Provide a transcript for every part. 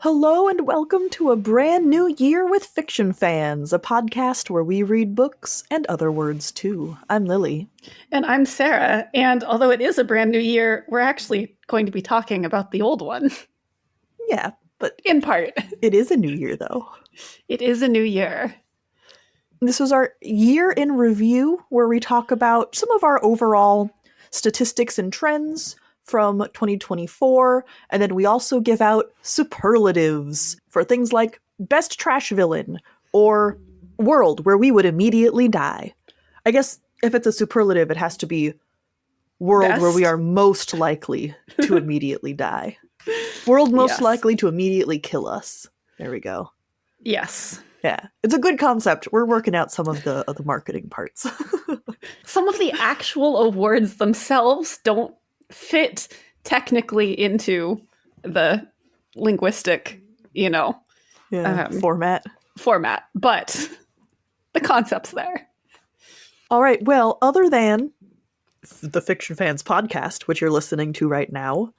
Hello and welcome to a brand new year with Fiction Fans, a podcast where we read books and other words too. I'm Lily. And I'm Sarah, and although it is a brand new year, we're actually going to be talking about the old one. Yeah, but in part. It is a new year though. It is a new year. This was our year in review where we talk about some of our overall statistics and trends from 2024, and then we also give out superlatives for things like best trash villain or world where we would immediately die. I guess if it's a superlative, it has to be world Best? Where we are most likely to immediately die. World most likely to immediately kill us. There we go. Yes. Yeah, it's a good concept. We're working out some of the marketing parts. Some of the actual awards themselves don't fit technically into the linguistic, format, but the concept's there. All right, well, other than the Fiction Fans podcast, which you're listening to right now,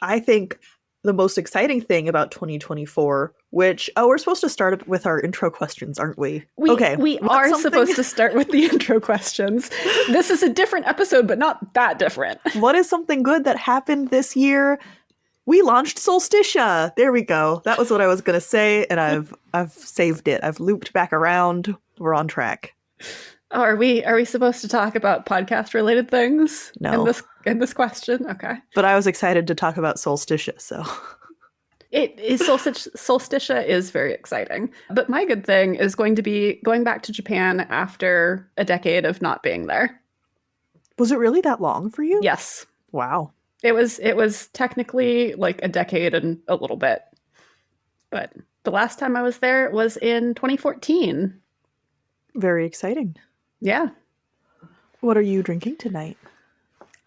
I think the most exciting thing about 2024, which, we're supposed to start with our intro questions, aren't we? We are supposed to start with the intro questions. This is a different episode, but not that different. What is something good that happened this year? We launched Solsticia. There we go. That was what I was going to say, and I've saved it. I've looped back around. We're on track. Oh, are we supposed to talk about podcast related things? No. In this question? Okay. But I was excited to talk about Solsticia, so. Solsticia is very exciting. But my good thing is going to be going back to Japan after a decade of not being there. Was it really that long for you? Yes. Wow. It was technically like a decade and a little bit. But the last time I was there was in 2014. Very exciting. Yeah. What are you drinking tonight?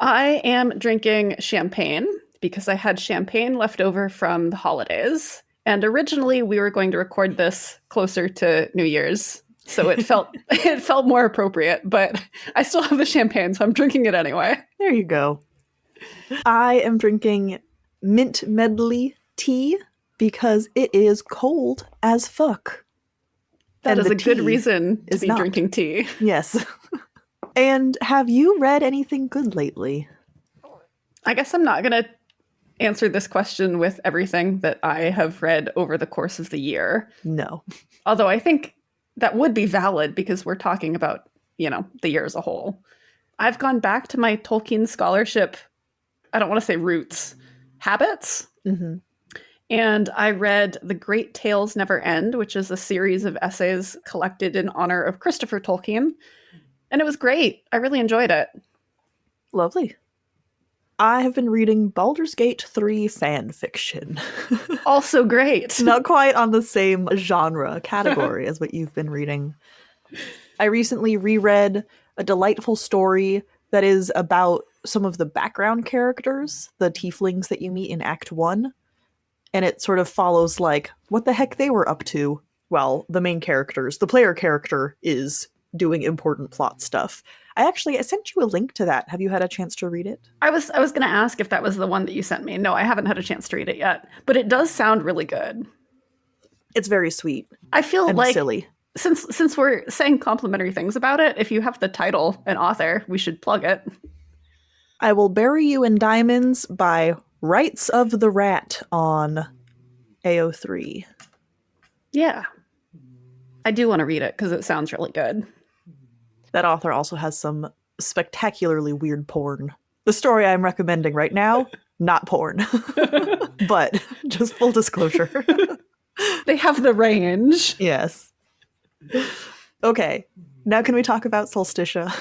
I am drinking champagne because I had champagne left over from the holidays. And originally we were going to record this closer to New Year's. So it felt more appropriate, but I still have the champagne, so I'm drinking it anyway. There you go. I am drinking mint medley tea because it is cold as fuck. That is a good reason to be drinking tea. Yes. And have you read anything good lately? I guess I'm not going to answer this question with everything that I have read over the course of the year. No. Although I think that would be valid because we're talking about, the year as a whole. I've gone back to my Tolkien scholarship, I don't want to say roots, habits. Mm-hmm. And I read The Great Tales Never End, which is a series of essays collected in honor of Christopher Tolkien. And it was great. I really enjoyed it. Lovely. I have been reading Baldur's Gate 3 fan fiction. Also great. Not quite on the same genre category as what you've been reading. I recently reread a delightful story that is about some of the background characters, the tieflings that you meet in Act 1. And it sort of follows, what the heck they were up to while the main characters, the player character, is doing important plot stuff. I sent you a link to that. Have you had a chance to read it? I was going to ask if that was the one that you sent me. No, I haven't had a chance to read it yet. But it does sound really good. It's very sweet. I feel like silly. Since we're saying complimentary things about it, if you have the title and author, we should plug it. I Will Bury You in Diamonds by Rights of the Rat on AO3. Yeah. I do want to read it because it sounds really good. That author also has some spectacularly weird porn. The story I'm recommending right now, not porn. But just full disclosure. They have the range. Yes. Okay. Now can we talk about Solsticia?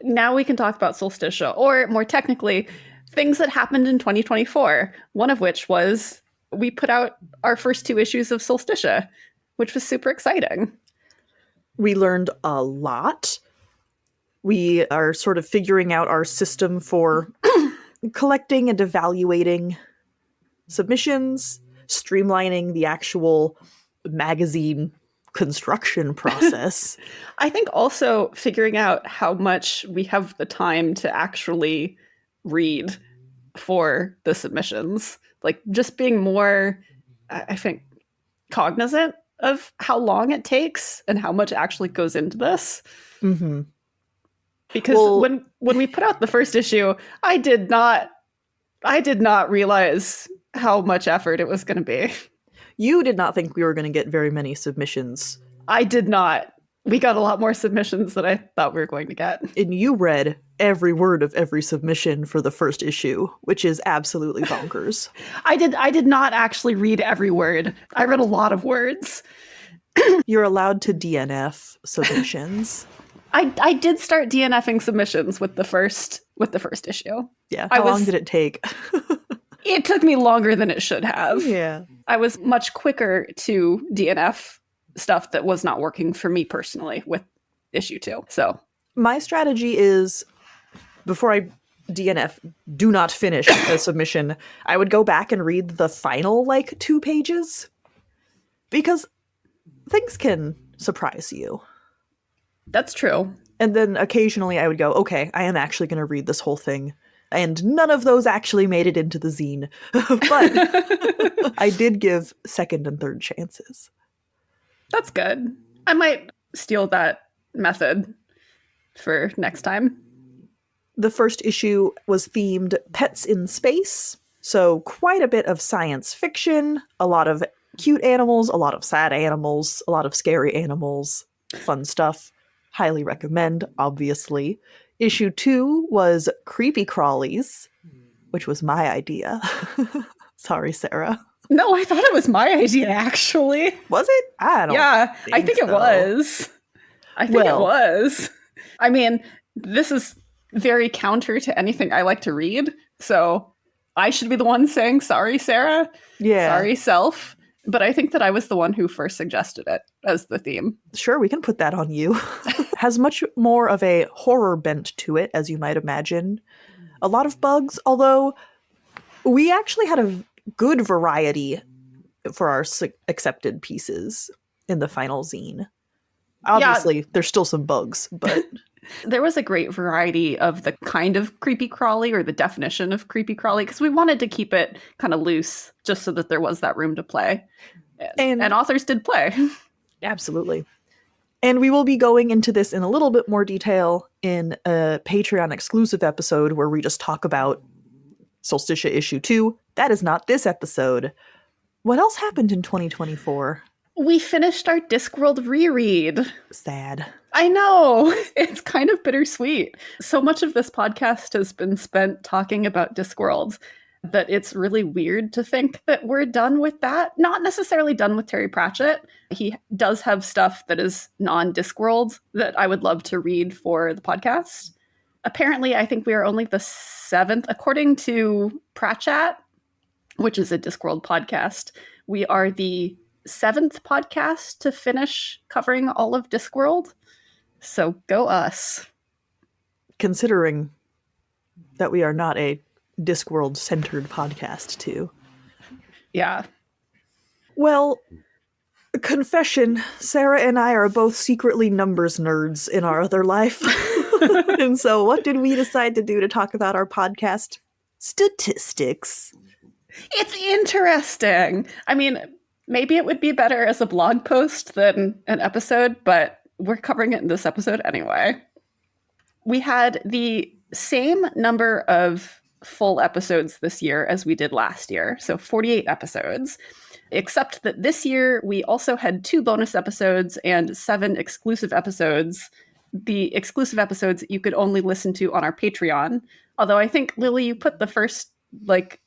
Now we can talk about Solsticia, or more technically, things that happened in 2024, one of which was we put out our first 2 issues of Solsticia, which was super exciting. We learned a lot. We are sort of figuring out our system for collecting and evaluating submissions, streamlining the actual magazine construction process. I think also figuring out how much we have the time to actually read for the submissions. Like just being more I think, cognizant of how long it takes and how much actually goes into this. Mm-hmm. Because when we put out the first issue, I did not realize how much effort it was going to be. You did not think we were going to get very many submissions. I did not. We got a lot more submissions than I thought we were going to get. And you read every word of every submission for the first issue, which is absolutely bonkers. I did not actually read every word. I read a lot of words. You're allowed to DNF submissions. I did start DNFing submissions with the first issue. Yeah. How long did it take? It took me longer than it should have. Yeah. I was much quicker to DNF stuff that was not working for me personally with issue 2. So my strategy is, before I DNF, do not finish a submission, I would go back and read the final 2 pages, because things can surprise you. That's true. And then occasionally I would go, okay, I am actually going to read this whole thing. And none of those actually made it into the zine. But I did give second and third chances. That's good. I might steal that method for next time. The first issue was themed Pets in Space. So quite a bit of science fiction, a lot of cute animals, a lot of sad animals, a lot of scary animals, fun stuff. Highly recommend, obviously. Issue 2 was Creepy Crawlies, which was my idea. Sorry, Sarah. No, I thought it was my idea, actually. Was it? I think it was. I think it was. I mean, this is very counter to anything I like to read, so I should be the one saying sorry, Sarah. Yeah. Sorry, self. But I think that I was the one who first suggested it as the theme. Sure, we can put that on you. Has much more of a horror bent to it, as you might imagine. A lot of bugs, although we actually had a good variety for our accepted pieces in the final zine. Obviously, there's still some bugs, but... There was a great variety of the kind of creepy crawly, or the definition of creepy crawly, because we wanted to keep it kind of loose, just so that there was that room to play. And authors did play. Absolutely. And we will be going into this in a little bit more detail in a Patreon exclusive episode where we just talk about Solsticia issue 2. That is not this episode. What else happened in 2024? We finished our Discworld reread. Sad. I know. It's kind of bittersweet. So much of this podcast has been spent talking about Discworld that it's really weird to think that we're done with that. Not necessarily done with Terry Pratchett. He does have stuff that is non-Discworld that I would love to read for the podcast. Apparently, I think we are only the 7th, according to Pratchett, which is a Discworld podcast. We are the 7th podcast to finish covering all of Discworld. So go us. Considering that we are not a Discworld-centered podcast, too. Yeah. Well, confession, Sarah and I are both secretly numbers nerds in our other life. And so what did we decide to do to talk about our podcast? Statistics. It's interesting. I mean, maybe it would be better as a blog post than an episode, but we're covering it in this episode anyway. We had the same number of full episodes this year as we did last year, so 48 episodes, except that this year we also had 2 bonus episodes and 7 exclusive episodes. The exclusive episodes you could only listen to on our Patreon, although I think, Lily, you put the first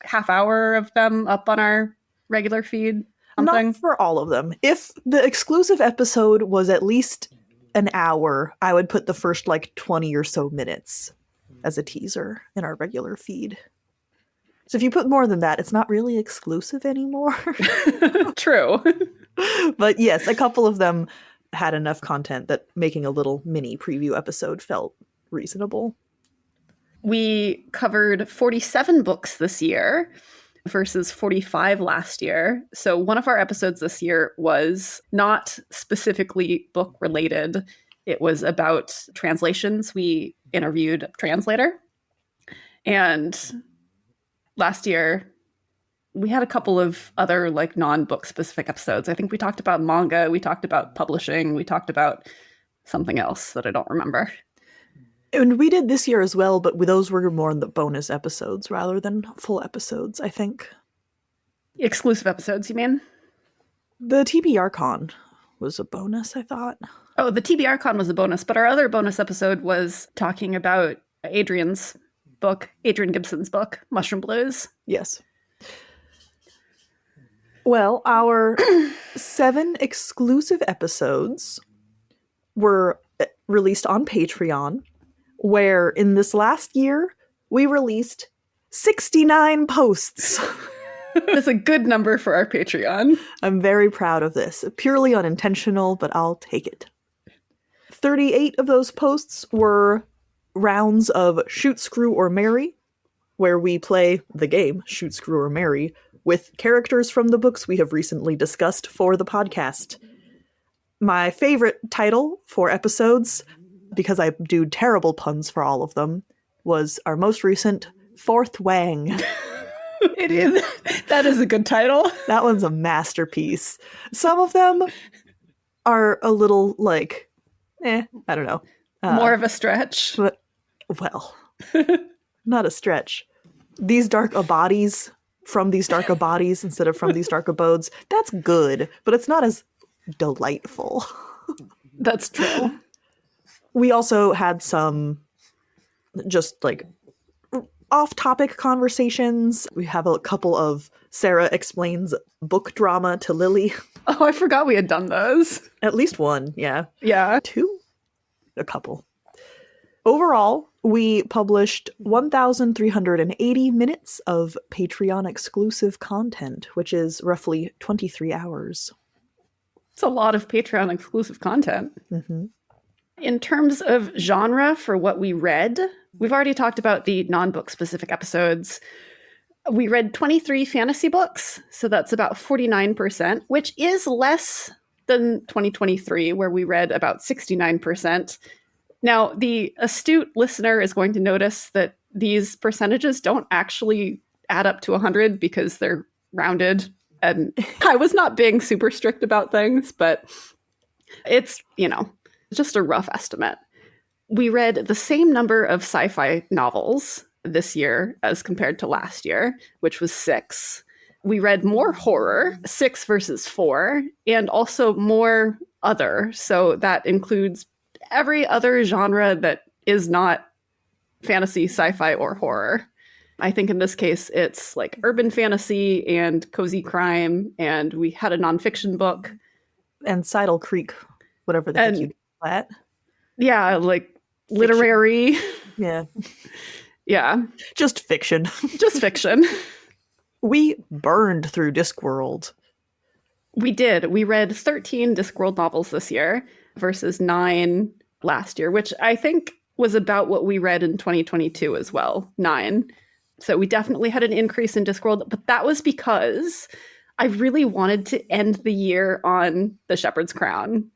half hour of them up on our regular feed. Something. Not for all of them. If the exclusive episode was at least an hour, I would put the first 20 or so minutes as a teaser in our regular feed. So if you put more than that, it's not really exclusive anymore. True. But yes, a couple of them had enough content that making a little mini preview episode felt reasonable. We covered 47 books this year versus 45 last year. So one of our episodes this year was not specifically book related. It was about translations. We interviewed a translator. And last year, We had a couple of other like non-book specific episodes. I think we talked about manga, we talked about publishing, we talked about something else that I don't remember. And we did this year as well, but those were more in the bonus episodes rather than full episodes, I think. Exclusive episodes, you mean? The TBR Con was a bonus, I thought. Oh, the TBR Con was a bonus, but our other bonus episode was talking about Adrian Gibson's book, Mushroom Blues. Yes. Well, our 7 exclusive episodes were released on Patreon, where in this last year, we released 69 posts. That's a good number for our Patreon. I'm very proud of this. Purely unintentional, but I'll take it. 38 of those posts were rounds of Shoot, Screw, or Marry, where we play the game Shoot, Screw, or Marry with characters from the books we have recently discussed for the podcast. My favorite title for episodes, because I do terrible puns for all of them, was our most recent Fourth Wang. It is. That is a good title. That one's a masterpiece. Some of them are a little like, I don't know. More of a stretch. But, well, not a stretch. These dark bodies from these dark bodies instead of from these dark abodes, that's good, but it's not as delightful. That's true. We also had some just like off-topic conversations. We have a couple of Sarah explains book drama to Lily. Oh, I forgot we had done those. At least one, yeah. Yeah. 2? A couple. Overall, we published 1,380 minutes of Patreon-exclusive content, which is roughly 23 hours. It's a lot of Patreon-exclusive content. Mm-hmm. In terms of genre for what we read, we've already talked about the non-book specific episodes. We read 23 fantasy books, so that's about 49%, which is less than 2023, where we read about 69%. Now, the astute listener is going to notice that these percentages don't actually add up to 100 because they're rounded. And I was not being super strict about things, but it's, just a rough estimate. We read the same number of sci-fi novels this year as compared to last year, which was 6. We read more horror, 6 versus 4, and also more other. So that includes every other genre that is not fantasy, sci-fi, or horror. I think in this case, it's like urban fantasy and cozy crime, and we had a nonfiction book. And Seidel Creek, whatever the heck you call that. Yeah, like literary. Yeah. Yeah. Just fiction. Just fiction. We burned through Discworld. We did. We read 13 Discworld novels this year versus 9 last year, which I think was about what we read in 2022 as well, 9. So we definitely had an increase in Discworld, but that was because I really wanted to end the year on The Shepherd's Crown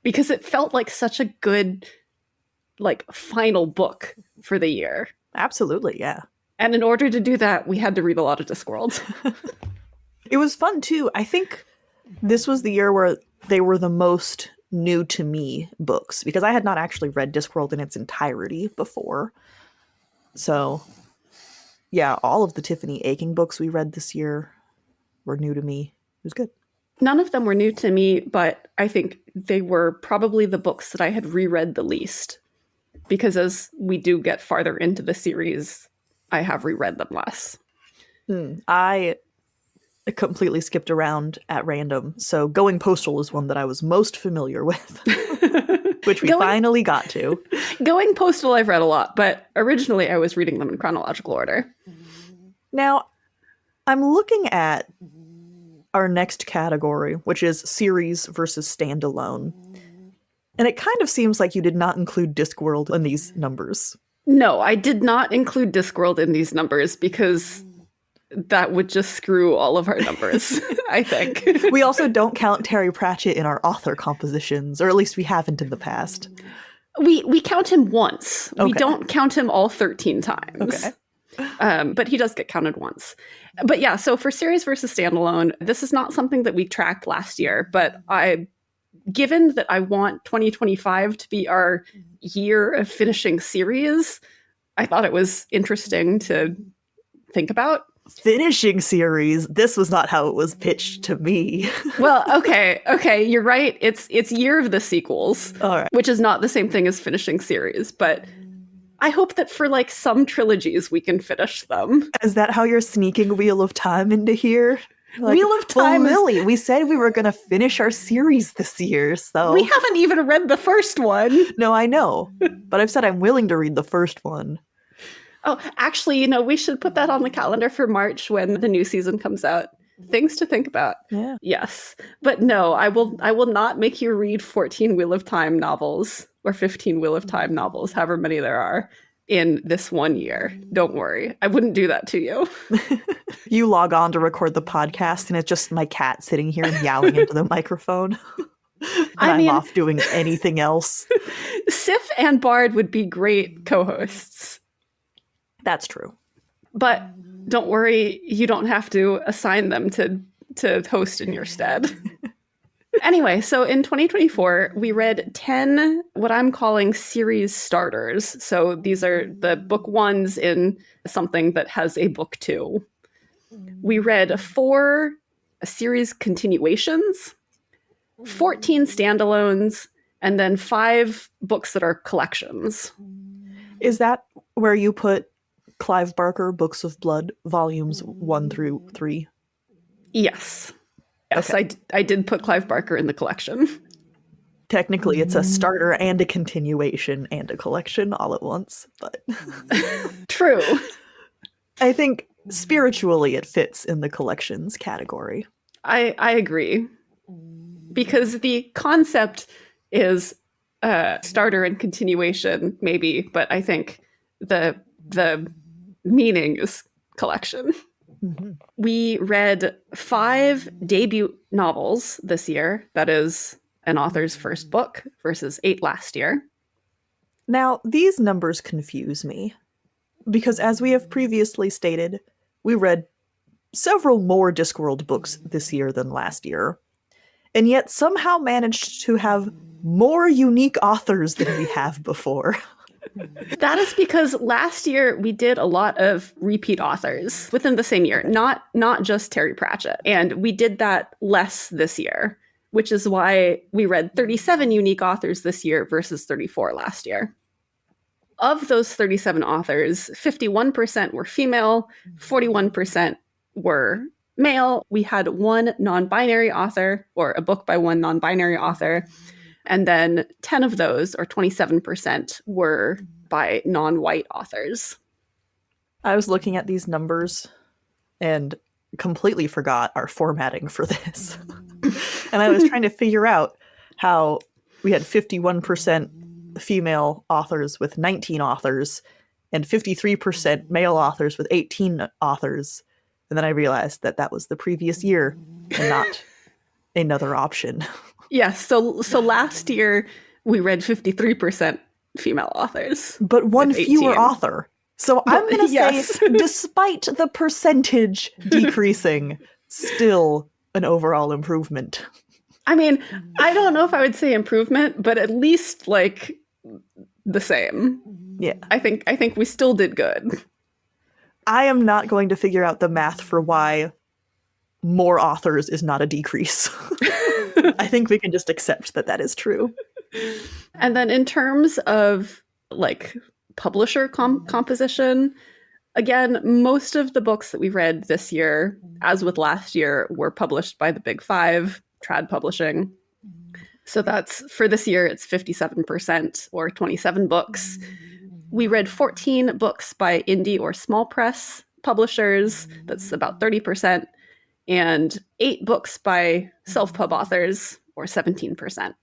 because it felt like such a good, final book for the year. Absolutely, yeah. And in order to do that, we had to read a lot of Discworld. It was fun, too. I think this was the year where they were the most new to me books, because I had not actually read Discworld in its entirety before. So, yeah, all of the Tiffany Aching books we read this year were new to me. It was good. None of them were new to me, but I think they were probably the books that I had reread the least. Because as we do get farther into the series, I have reread them less. I completely skipped around at random. So Going Postal is one that I was most familiar with, which we finally got to. Going Postal I've read a lot, but originally I was reading them in chronological order. Now, I'm looking at our next category, which is series versus standalone. And it kind of seems like you did not include Discworld in these numbers. No, I did not include Discworld in these numbers because that would just screw all of our numbers, I think. We also don't count Terry Pratchett in our author compositions, or at least we haven't in the past. We count him once. Okay. We don't count him all 13 times. Okay. But he does get counted once. But yeah, so for series versus standalone, this is not something that we tracked last year, but given that I want 2025 to be our year of finishing series, I thought it was interesting to think about. Finishing series. This was not how it was pitched to me. Well, okay, you're right. It's year of the sequels, All right. which is not the same thing as finishing series, but I hope that for like some trilogies we can finish them. Is that how you're sneaking Wheel of Time into here? Like, Wheel of Time well, Lily, we said we were going to finish our series this year, so... We haven't even read the first one. No, I know. But I've said I'm willing to read the first one. Oh, actually, we should put that on the calendar for March when the new season comes out. Things to think about. Yeah. Yes. But no, I will not make you read 14 Wheel of Time novels or 15 Wheel of Time novels, however many there are, in this one year. Don't worry. I wouldn't do that to you. You log on to record the podcast and it's just my cat sitting here meowing into the microphone. I'm off doing anything else. Sif and Bard would be great co-hosts. That's true. But don't worry, you don't have to assign them to host in your stead. Anyway, so in 2024, we read 10 what I'm calling series starters. So these are the book ones in something that has a book two. We read 4 series continuations, 14 standalones, and then 5 books that are collections. Is that where you put Clive Barker, Books of Blood, volumes 1 through 3? Yes. Yes, Okay. I did put Clive Barker in the collection. Technically, it's a starter and a continuation and a collection all at once, but... True. I think spiritually it fits in the collections category. I agree. Because the concept is starter and continuation, maybe, but I think the meaning is collection. Mm-hmm. We read 5 debut novels this year. That is an author's first book versus 8 last year. Now, these numbers confuse me, because as we have previously stated, we read several more Discworld books this year than last year, and yet somehow managed to have more unique authors than we have before. That is because last year we did a lot of repeat authors within the same year, not just Terry Pratchett. And we did that less this year, which is why we read 37 unique authors this year versus 34 last year. Of those 37 authors, 51% were female, 41% were male. We had 1 non-binary author, or a book by 1 non-binary author. And then 10 of those, or 27%, were by non-white authors. I was looking at these numbers and completely forgot our formatting for this. And I was trying to figure out how we had 51% female authors with 19 authors and 53% male authors with 18 authors. And then I realized that that was the previous year and not another option. Yes, so last year we read 53% female authors. But one fewer author. So I'm going to yes. say, despite the percentage decreasing, still an overall improvement. I mean, I don't know if I would say improvement, but at least like the same. Yeah. I think we still did good. I am not going to figure out the math for why more authors is not a decrease. I think we can just accept that that is true. And then in terms of like publisher composition, again, most of the books that we read this year, as with last year, were published by the Big Five, Trad Publishing. So that's, for this year, it's 57% or 27 books. We read 14 books by indie or small press publishers. That's about 30%. And 8 books by self-pub authors, or 17%.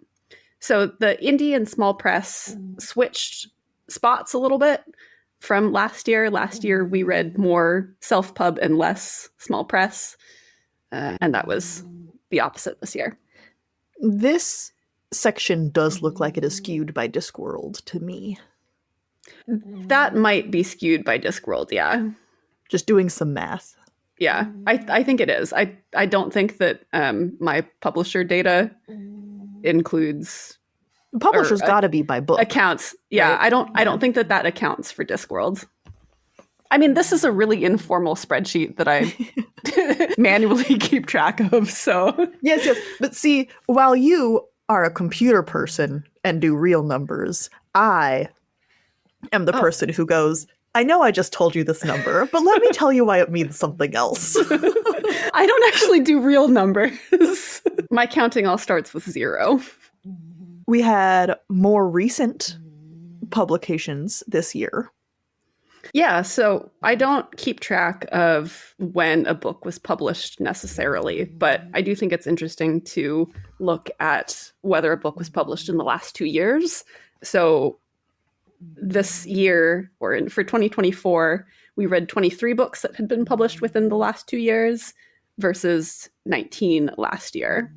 So the indie and small press switched spots a little bit from last year. Last year, we read more self-pub and less small press. And that was the opposite this year. This section does look like it is skewed by Discworld to me. That might be skewed by Discworld, yeah. Just doing some math. Yeah, I think it is. I don't think that my publisher data includes Publisher's got to be by book. Accounts. Yeah, right? I don't think that accounts for Discworld. I mean, this is a really informal spreadsheet that I manually keep track of, so. Yes. But see, while you are a computer person and do real numbers, I am the person who goes, I know I just told you this number, but let me tell you why it means something else. I don't actually do real numbers. My counting all starts with 0. We had more recent publications this year. Yeah, so I don't keep track of when a book was published necessarily, but I do think it's interesting to look at whether a book was published in the last 2 years. So this year, for 2024, we read 23 books that had been published within the last 2 years versus 19 last year.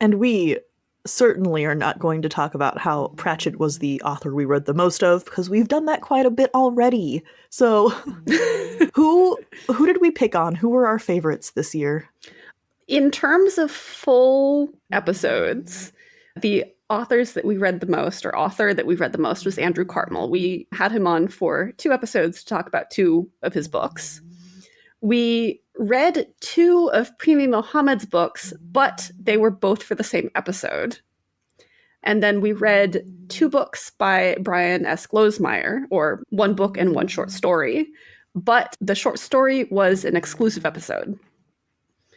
And we certainly are not going to talk about how Pratchett was the author we read the most of, because we've done that quite a bit already. So who did we pick on? Who were our favorites this year? In terms of full episodes, the authors that we read the most, or author that we read the most, was Andrew Cartmel. We had him on for 2 episodes to talk about 2 of his books. We read 2 of Primi Mohammed's books, but they were both for the same episode. And then we read 2 books by Brian S. Glosmeyer, or 1 book and 1 short story. But the short story was an exclusive episode.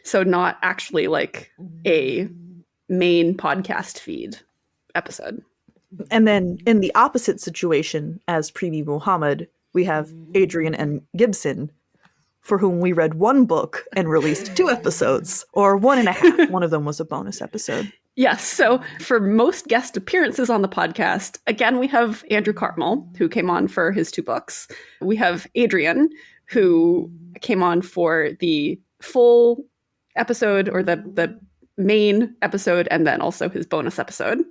So not actually like a main podcast feed episode. And then in the opposite situation as Primi Mohammed, we have Adrian and Gibson, for whom we read 1 book and released 2 episodes, or 1.5. One of them was a bonus episode. Yes. So for most guest appearances on the podcast, again, we have Andrew Cartmel, who came on for his 2 books. We have Adrian, who came on for the full episode, or the main episode, and then also his bonus episode.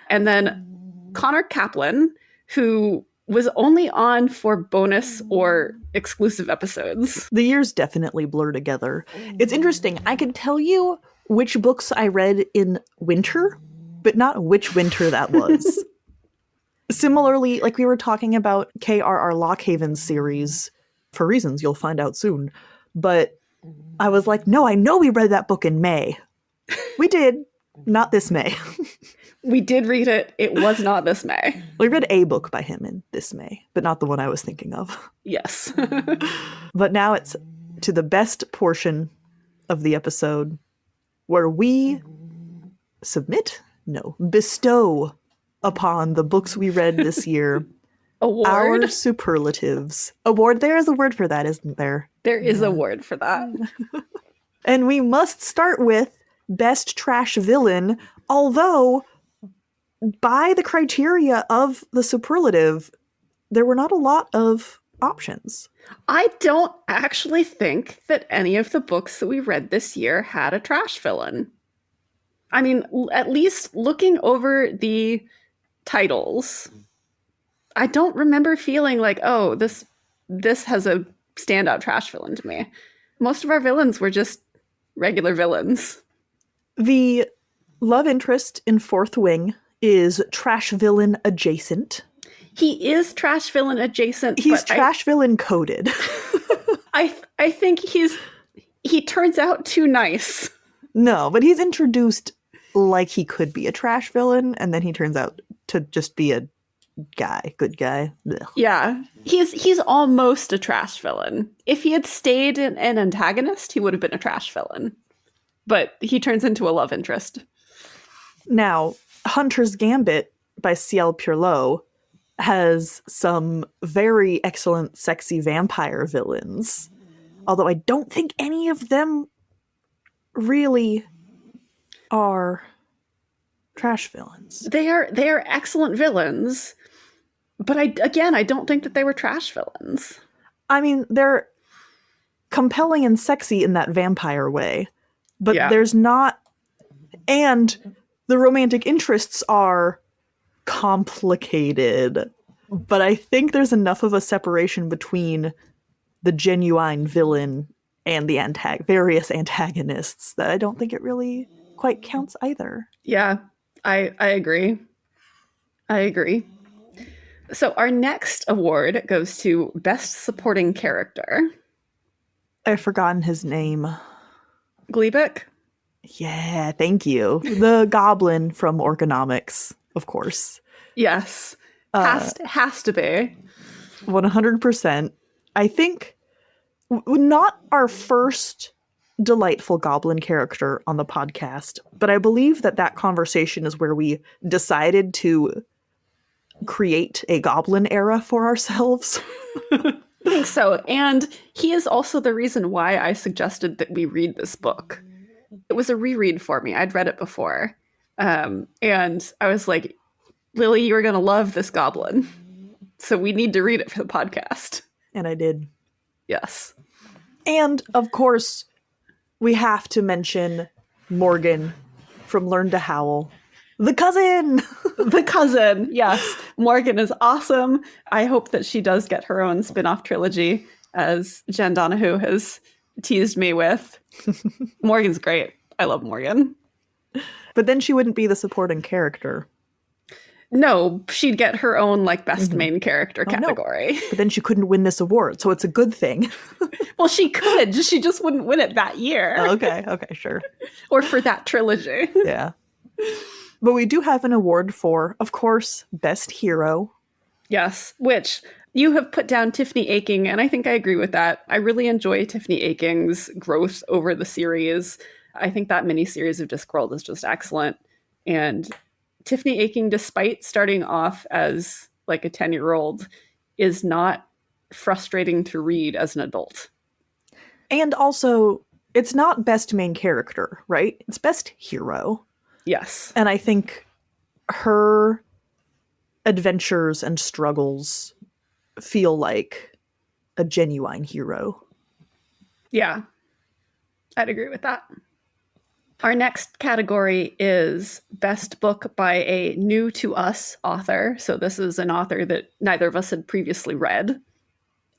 And then Connor Kaplan, who was only on for bonus or exclusive episodes. The years definitely blur together. It's interesting. I could tell you which books I read in winter, but not which winter that was. Similarly, like we were talking about K.R.R. Lockhaven's series, for reasons you'll find out soon. But I was like, no, I know we read that book in May. We did. Not this May. We did read it. It was not this May. We read a book by him in this May, but not the one I was thinking of. Yes. But now it's to the best portion of the episode where we bestow upon the books we read this year our superlatives. Award, there is a word for that, isn't there? There is a word for that. And we must start with best trash villain, although by the criteria of the superlative, there were not a lot of options. I don't actually think that any of the books that we read this year had a trash villain. I mean, at least looking over the titles, I don't remember feeling like, oh, this has a standout trash villain to me. Most of our villains were just regular villains. The love interest in Fourth Wing is trash villain adjacent. He is trash villain adjacent. He's trash villain coded. I think he turns out too nice. No, but he's introduced like he could be a trash villain, and then he turns out to just be a good guy. Ugh. Yeah, he's almost a trash villain. If he had stayed an antagonist, he would have been a trash villain. But he turns into a love interest. Now, Hunter's Gambit by C.L. Purlow has some very excellent sexy vampire villains. Although I don't think any of them really are trash villains. They are excellent villains, but I don't think that they were trash villains. I mean, they're compelling and sexy in that vampire way, but there's not, and the romantic interests are complicated, but I think there's enough of a separation between the genuine villain and the various antagonists, that I don't think it really quite counts either. Yeah, I agree. I agree. So our next award goes to Best Supporting Character. I've forgotten his name. Gleebeck? Yeah, thank you. The goblin from Orgonomics, of course. Yes. Has to be. 100%. I think not our first delightful goblin character on the podcast, but I believe that conversation is where we decided to create a goblin era for ourselves. I think so. And he is also the reason why I suggested that we read this book. It was a reread for me. I'd read it before. And I was like, Lily, you're going to love this goblin. So we need to read it for the podcast. And I did. Yes. And, of course, we have to mention Morgan from Learn to Howl. The cousin! The cousin, yes. Morgan is awesome. I hope that she does get her own spin-off trilogy, as Jen Donahue has teased me with. Morgan's great. I love Morgan. But then she wouldn't be the supporting character. No, she'd get her own like best main character category. No. But then she couldn't win this award, so it's a good thing. Well, she could. She just wouldn't win it that year. Okay, sure. Or for that trilogy. Yeah. But we do have an award for, of course, Best Hero. Yes, which you have put down Tiffany Aching, and I think I agree with that. I really enjoy Tiffany Aching's growth over the series. I think that miniseries of Discworld is just excellent. And Tiffany Aching, despite starting off as like a 10-year-old, is not frustrating to read as an adult. And also, it's not best main character, right? It's best hero. Yes. And I think her adventures and struggles feel like a genuine hero. Yeah, I'd agree with that. Our next category is Best Book by a New to Us author. So this is an author that neither of us had previously read.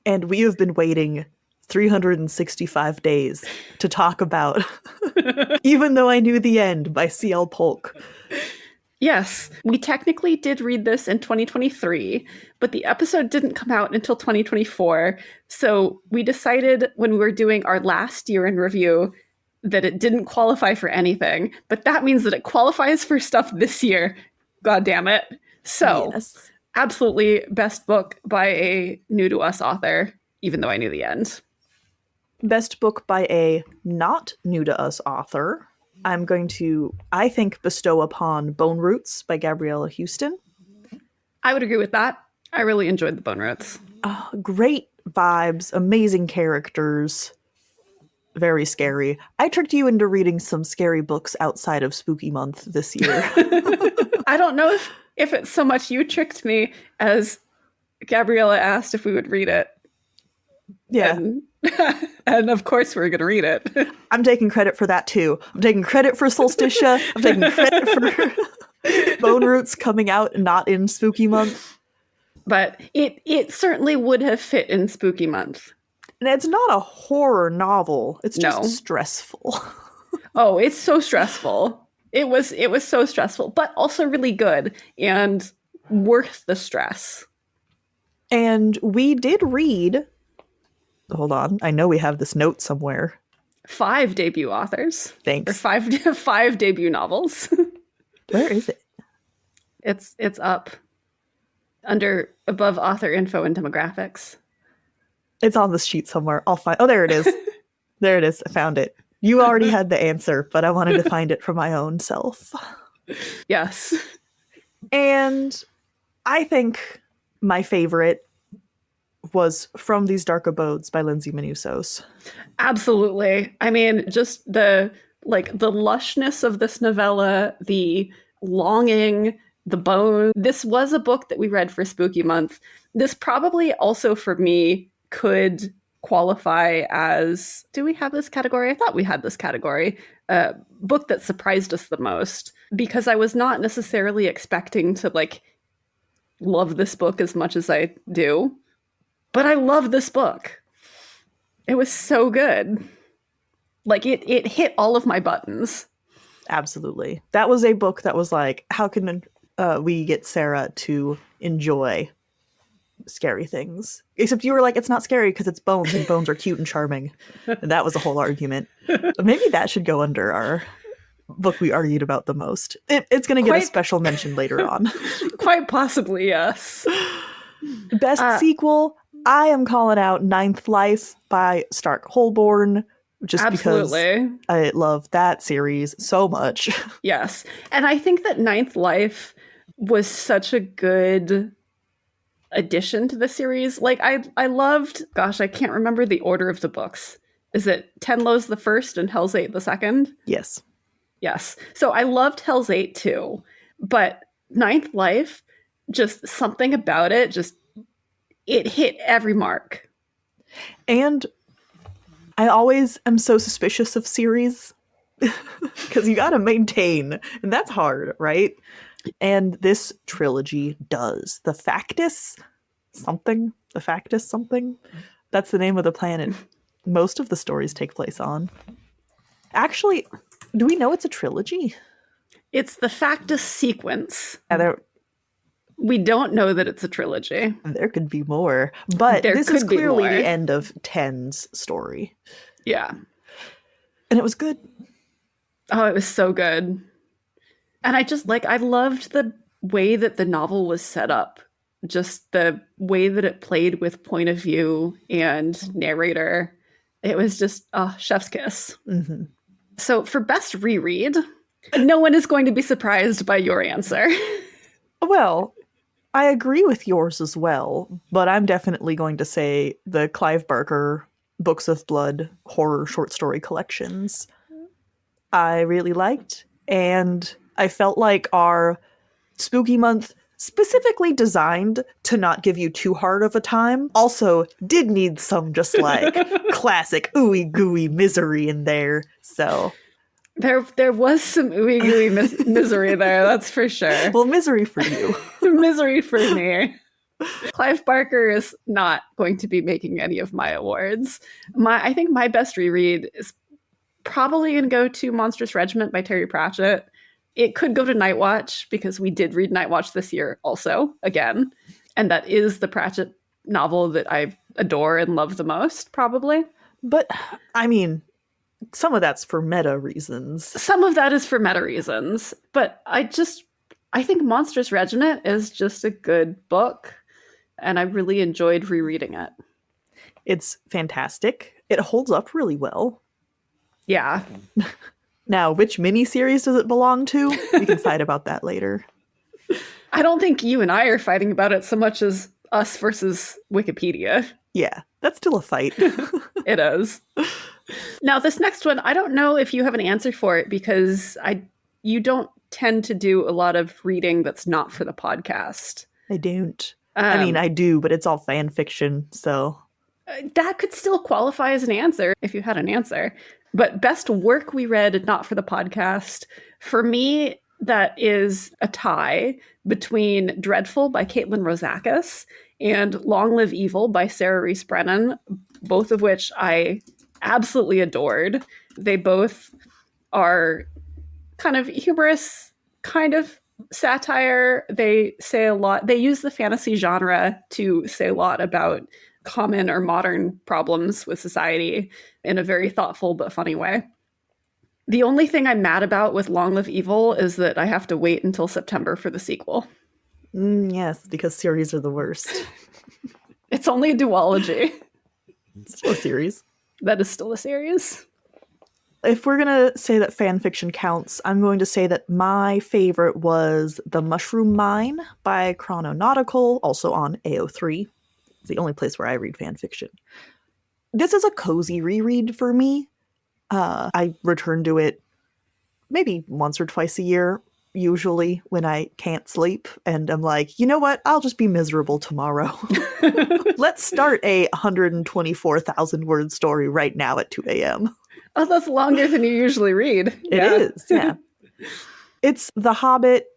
And we have been waiting 365 days to talk about Even Though I Knew the End by C.L. Polk. Yes, we technically did read this in 2023, but the episode didn't come out until 2024. So we decided when we were doing our last year in review that it didn't qualify for anything, but that means that it qualifies for stuff this year. God damn it. So, yes. Absolutely best book by a New to Us author, Even Though I Knew the End. Best book by a not New to Us author, I'm going to, I think, bestow upon Bone Roots by Gabriella Houston. I would agree with that. I really enjoyed the Bone Roots. Great vibes, amazing characters, very scary. I tricked you into reading some scary books outside of Spooky Month this year. I don't know if it's so much you tricked me as Gabriella asked if we would read it. Yeah. And of course we're going to read it. I'm taking credit for that too. I'm taking credit for Solsticia. I'm taking credit for Bone Roots coming out not in Spooky Month. But it certainly would have fit in Spooky Month. And it's not a horror novel. It's just stressful. Oh, it's so stressful. It was so stressful, but also really good and worth the stress. And we did read, hold on, I know we have this note somewhere. 5 debut authors. Thanks. Or five debut novels. Where is it? It's up above author info and demographics. It's on this sheet somewhere. I'll find. Oh, there it is. There it is. I found it. You already had the answer, but I wanted to find it for my own self. Yes. And I think my favorite was From These Dark Abodes by Lindsay Minusos. Absolutely. I mean, just the lushness of this novella, the longing, the bone. This was a book that we read for Spooky Month. This probably also for me could qualify as, do we have this category? I thought we had this category. Book that surprised us the most, because I was not necessarily expecting to love this book as much as I do. But I love this book. It was so good. Like it hit all of my buttons. Absolutely. That was a book that was like, how can we get Sarah to enjoy scary things? Except you were like, it's not scary because it's bones, and bones are cute and charming. And that was a whole argument. Maybe that should go under our book we argued about the most. It's going to get a special mention later on. Quite possibly, yes. Best sequel, I am calling out Ninth Life by Stark Holborn, just absolutely. because I love that series so much. Yes. And I think that Ninth Life was such a good addition to the series. Like I loved, gosh, I can't remember the order of the books. Is it Tenlo's the first and Hell's 8 the second? Yes. Yes. So I loved Hell's 8 too. But Ninth Life, just something about it, just it hit every mark. And I always am so suspicious of series because you got to maintain, and that's hard, right? And this trilogy does. The Factus something, that's the name of the planet most of the stories take place on. Actually, do we know it's a trilogy? It's the Factus sequence. Yeah, we don't know that it's a trilogy. There could be more, but this is clearly the end of Ten's story. Yeah. And it was good. Oh, it was so good. And I loved the way that the novel was set up. Just the way that it played with point of view and narrator. It was just chef's kiss. Mm-hmm. So for best reread, no one is going to be surprised by your answer. Well, I agree with yours as well, but I'm definitely going to say the Clive Barker Books of Blood horror short story collections I really liked, and I felt like our spooky month, specifically designed to not give you too hard of a time, also did need some just like classic ooey gooey misery in there. So there was some ooey gooey misery there, that's for sure. Well, misery for you. Misery for me. Clive Barker is not going to be making any of my awards. I think my best reread is probably going to go to Monstrous Regiment by Terry Pratchett. It could go to Night Watch because we did read Night Watch this year also, again. And that is the Pratchett novel that I adore and love the most, probably. But, I mean, some of that's for meta reasons. Some of that is for meta reasons. But I think Monstrous Regiment is just a good book. And I really enjoyed rereading it. It's fantastic. It holds up really well. Yeah. Now, which miniseries does it belong to? We can fight about that later. I don't think you and I are fighting about it so much as us versus Wikipedia. Yeah, that's still a fight. It is. Now, this next one, I don't know if you have an answer for it because you don't tend to do a lot of reading that's not for the podcast. I don't. I mean, I do, but it's all fan fiction, so... That could still qualify as an answer if you had an answer. But best work we read not for the podcast, for me, that is a tie between Dreadful by Caitlin Rosakis and Long Live Evil by Sarah Reese Brennan, both of which I absolutely adored. They both are kind of humorous, kind of satire. They say a lot. They use the fantasy genre to say a lot about common or modern problems with society in a very thoughtful but funny way. The only thing I'm mad about with Long Live Evil is that I have to wait until September for the sequel. Yes, because series are the worst. It's only a duology. It's still a series. That is still a series. If we're going to say that fan fiction counts, I'm going to say that my favorite was The Mushroom Mine by Chrononautical, also on AO3. It's the only place where I read fan fiction. This is a cozy reread for me. I return to it maybe once or twice a year, usually when I can't sleep. And I'm like, you know what? I'll just be miserable tomorrow. Let's start a 124,000 word story right now at 2 a.m. Oh, that's longer than you usually read. It is, yeah. It's The Hobbit.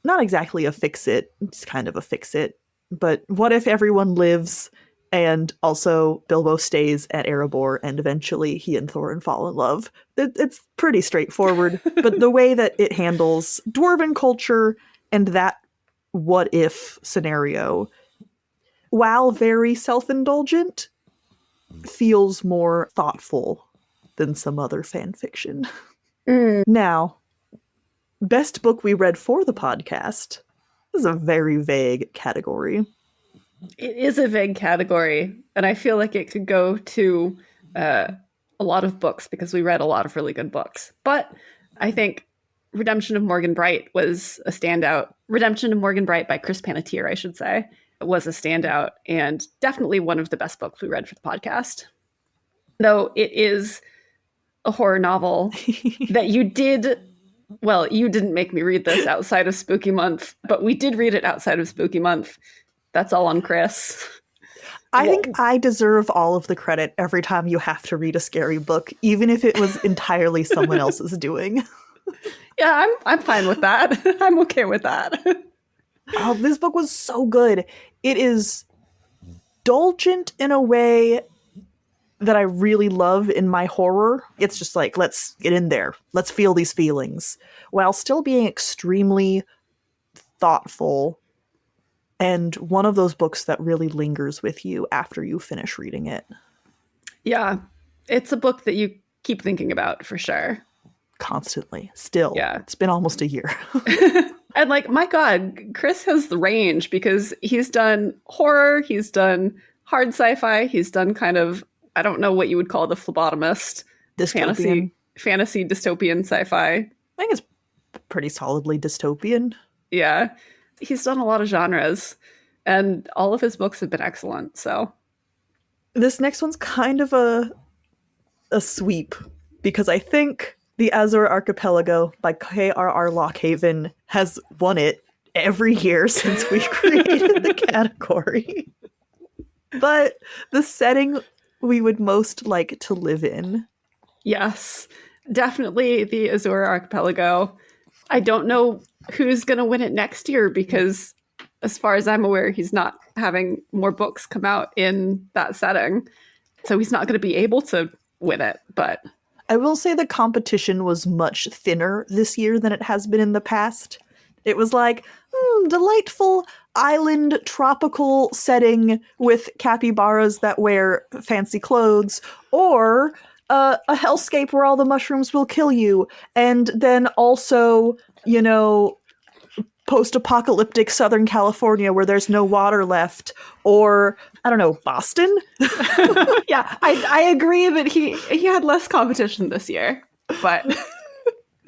Not exactly a fix-it. It's kind of a fix-it. But what if everyone lives And also, Bilbo stays at Erebor, and eventually he and Thorin fall in love. It's pretty straightforward, but the way that it handles dwarven culture and that what if scenario, while very self-indulgent, feels more thoughtful than some other fan fiction. Now, best book we read for the podcast is a very vague category. It is a vague category, and I feel like it could go to a lot of books because we read a lot of really good books. But I think Redemption of Morgan Bright was a standout. Redemption of Morgan Bright by Chris Panettiere, I should say, was a standout and definitely one of the best books we read for the podcast. Though it is a horror novel that you didn't make me read this outside of Spooky Month, but we did read it outside of Spooky Month. That's all on Chris. I think I deserve all of the credit every time you have to read a scary book, even if it was entirely someone else's doing. Yeah, I'm fine with that. I'm okay with that. Oh, this book was so good. It is indulgent in a way that I really love in my horror. It's just like, let's get in there. Let's feel these feelings while still being extremely thoughtful. And one of those books that really lingers with you after you finish reading it. Yeah, it's a book that you keep thinking about for sure. Constantly. Still. Yeah. It's been almost a year. And like, my God, Chris has the range because he's done horror, he's done hard sci-fi, he's done kind of, I don't know what you would call the phlebotomist. Dystopian. Fantasy dystopian sci-fi. I think it's pretty solidly dystopian. Yeah. He's done a lot of genres, and all of his books have been excellent. So this next one's kind of a sweep, because I think The Azure Archipelago by K.R.R. Lockhaven has won it every year since we created the category. But the setting we would most like to live in. Yes, definitely the Azure Archipelago. I don't know who's going to win it next year because, as far as I'm aware, he's not having more books come out in that setting. So he's not going to be able to win it. But I will say the competition was much thinner this year than it has been in the past. It was like, delightful island tropical setting with capybaras that wear fancy clothes, or a hellscape where all the mushrooms will kill you. And then also, post-apocalyptic Southern California where there's no water left, or I don't know, Boston. Yeah, I agree that he had less competition this year, but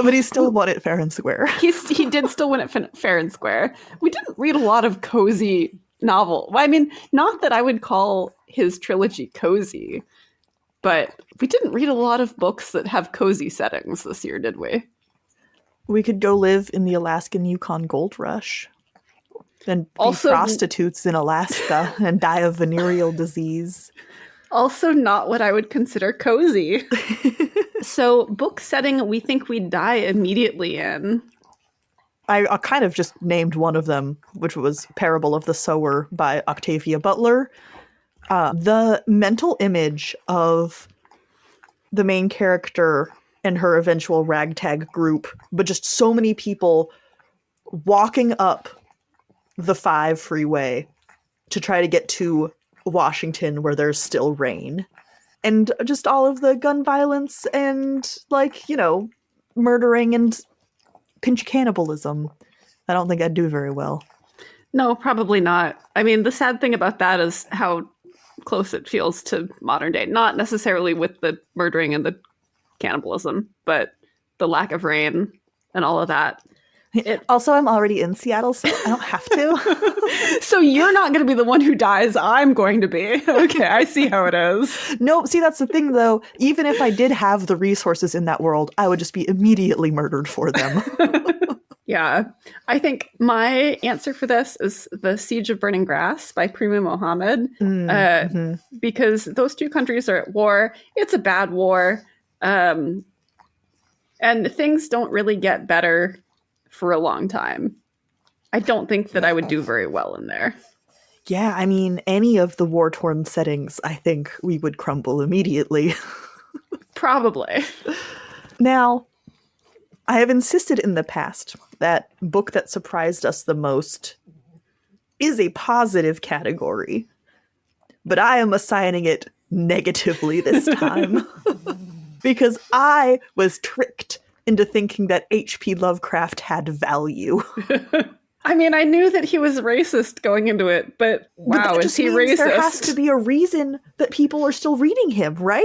he still won it fair and square. He did still win it fair and square. We didn't read a lot of cozy novel. Well, I mean, not that I would call his trilogy cozy, but we didn't read a lot of books that have cozy settings this year, did we? We could go live in the Alaskan Yukon gold rush and be prostitutes in Alaska and die of venereal disease. Also not what I would consider cozy. So book setting we think we'd die immediately in. I kind of just named one of them, which was Parable of the Sower by Octavia Butler. The mental image of the main character and her eventual ragtag group, but just so many people walking up the 5 freeway to try to get to Washington where there's still rain. And just all of the gun violence and, murdering and pinch cannibalism. I don't think I'd do very well. No, probably not. I mean, the sad thing about that is how close it feels to modern day. Not necessarily with the murdering and the cannibalism, but the lack of rain and all of that. Also, I'm already in Seattle, so I don't have to. So you're not going to be the one who dies. I'm going to be. Okay, I see how it is. No, see, that's the thing, though. Even if I did have the resources in that world, I would just be immediately murdered for them. Yeah. I think my answer for this is The Siege of Burning Grass by Prima Mohammed. Because those two countries are at war. It's a bad war. And things don't really get better for a long time. I don't think that I would do very well in there. Yeah, I mean, any of the war-torn settings, I think we would crumble immediately. Probably. Now, I have insisted in the past that book that surprised us the most is a positive category, but I am assigning it negatively this time because I was tricked into thinking that H.P. Lovecraft had value. I mean, I knew that he was racist going into it, but wow, But that is just he means racist? there has to be a reason that people are still reading him, right?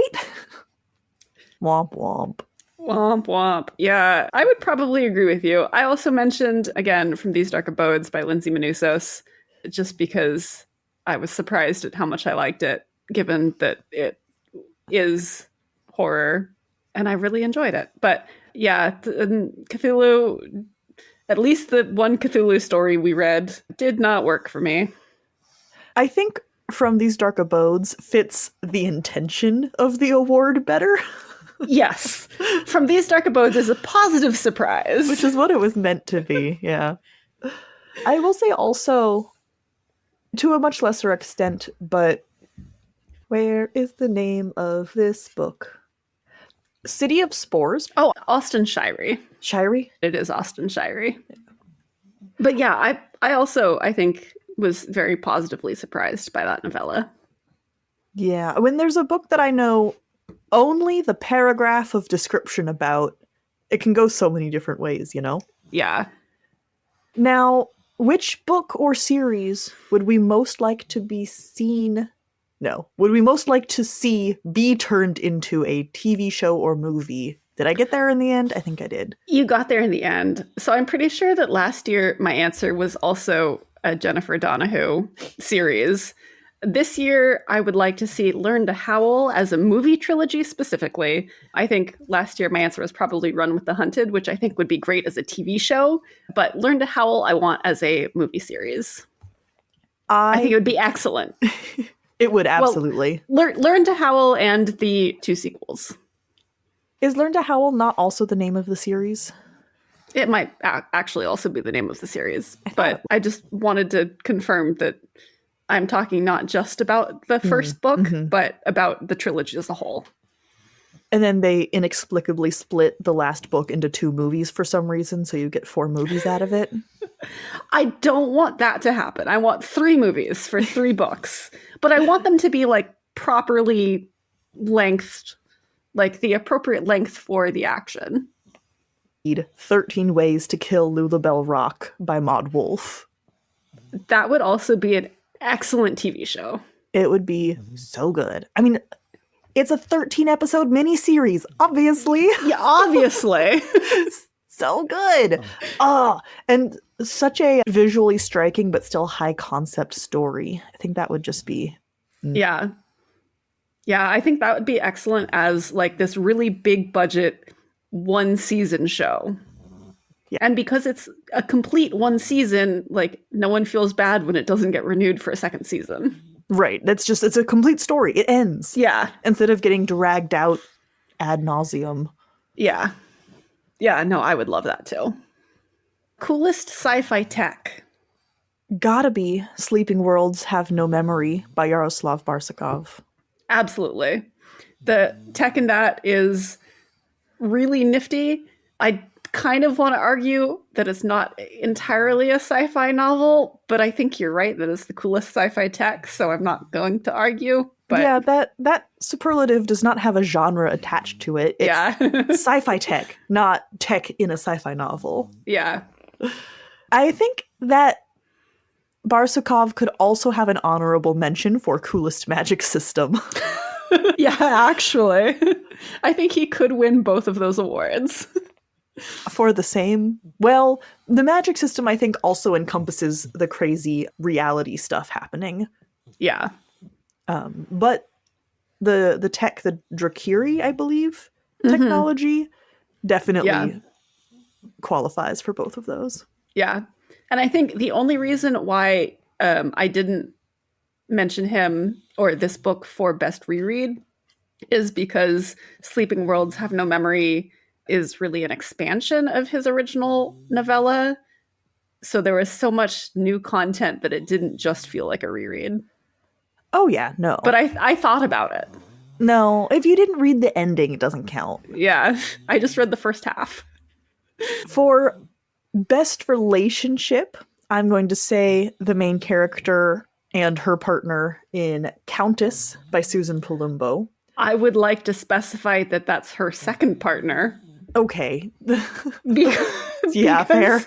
Womp womp. Womp womp. Yeah, I would probably agree with you. I also mentioned, again, From These Dark Abodes by Lindsay Manousos, just because I was surprised at how much I liked it, given that it is horror, and I really enjoyed it. But yeah, Cthulhu, at least the one Cthulhu story we read, did not work for me. I think From These Dark Abodes fits the intention of the award better. Yes. From These Dark Abodes is a positive surprise. Which is what it was meant to be, yeah. I will say also, to a much lesser extent, but where is the name of this book? City of Spores. Oh, Austin Shirey. Shirey? It is Austin Shirey. But yeah, I also, I think, was very positively surprised by that novella. Yeah, when there's a book that I know only the paragraph of description about, it can go so many different ways, you know? Yeah. Now, which book or series would we most like to be seen? No, would we most like to see be turned into a TV show or movie? Did I get there in the end? I think I did. You got there in the end. So I'm pretty sure that last year my answer was also a Jennifer Donahue series. This year, I would like to see Learn to Howl as a movie trilogy specifically. I think last year my answer was probably Run with the Hunted, which I think would be great as a TV show. But Learn to Howl, I want as a movie series. I think it would be excellent. It would absolutely. Well, Learn to Howl and the 2 sequels. Is Learn to Howl not also the name of the series? It might actually also be the name of the series. But I just wanted to confirm that I'm talking not just about the first book, but about the trilogy as a whole. And then they inexplicably split the last book into 2 movies for some reason, so you get 4 movies out of it. I don't want that to happen. I want 3 movies for 3 books. But I want them to be like properly lengthed, like the appropriate length for the action. 13 Ways to Kill Lulabelle Rock by Maud Wolf. That would also be an excellent TV show. It would be so good. I mean, it's a 13-episode miniseries, obviously. Yeah, obviously. So good. And such a visually striking but still high concept story. I think that would just be... Yeah. Yeah, I think that would be excellent as like this really big budget 1 season show. Yeah. And because it's a complete 1 season, like no one feels bad when it doesn't get renewed for a 2nd season. Right. It's a complete story. It ends. Yeah. Instead of getting dragged out ad nauseum. Yeah. Yeah, no, I would love that too. Coolest sci-fi tech. Gotta be Sleeping Worlds Have No Memory by Yaroslav Barsakov. Absolutely. The tech in that is really nifty. I kind of want to argue that it's not entirely a sci-fi novel, but I think you're right that it's the coolest sci-fi tech, so I'm not going to argue. But yeah, that superlative does not have a genre attached to it. It's sci-fi tech, not tech in a sci-fi novel. Yeah. I think that Barsakov could also have an honorable mention for coolest magic system. Yeah, actually. I think he could win both of those awards. For the same? Well, the magic system, I think, also encompasses the crazy reality stuff happening. Yeah. But the tech, the Drakiri, I believe, technology, definitely qualifies for both of those. Yeah. And I think the only reason why I didn't mention him or this book for best reread is because Sleeping Worlds Have No Memory is really an expansion of his original novella. So there was so much new content that it didn't just feel like a reread. Oh yeah, no. But I thought about it. No, if you didn't read the ending, it doesn't count. Yeah, I just read the first half. For best relationship, I'm going to say the main character and her partner in Countess by Susan Palumbo. I would like to specify that that's her second partner. Okay. Yeah, fair.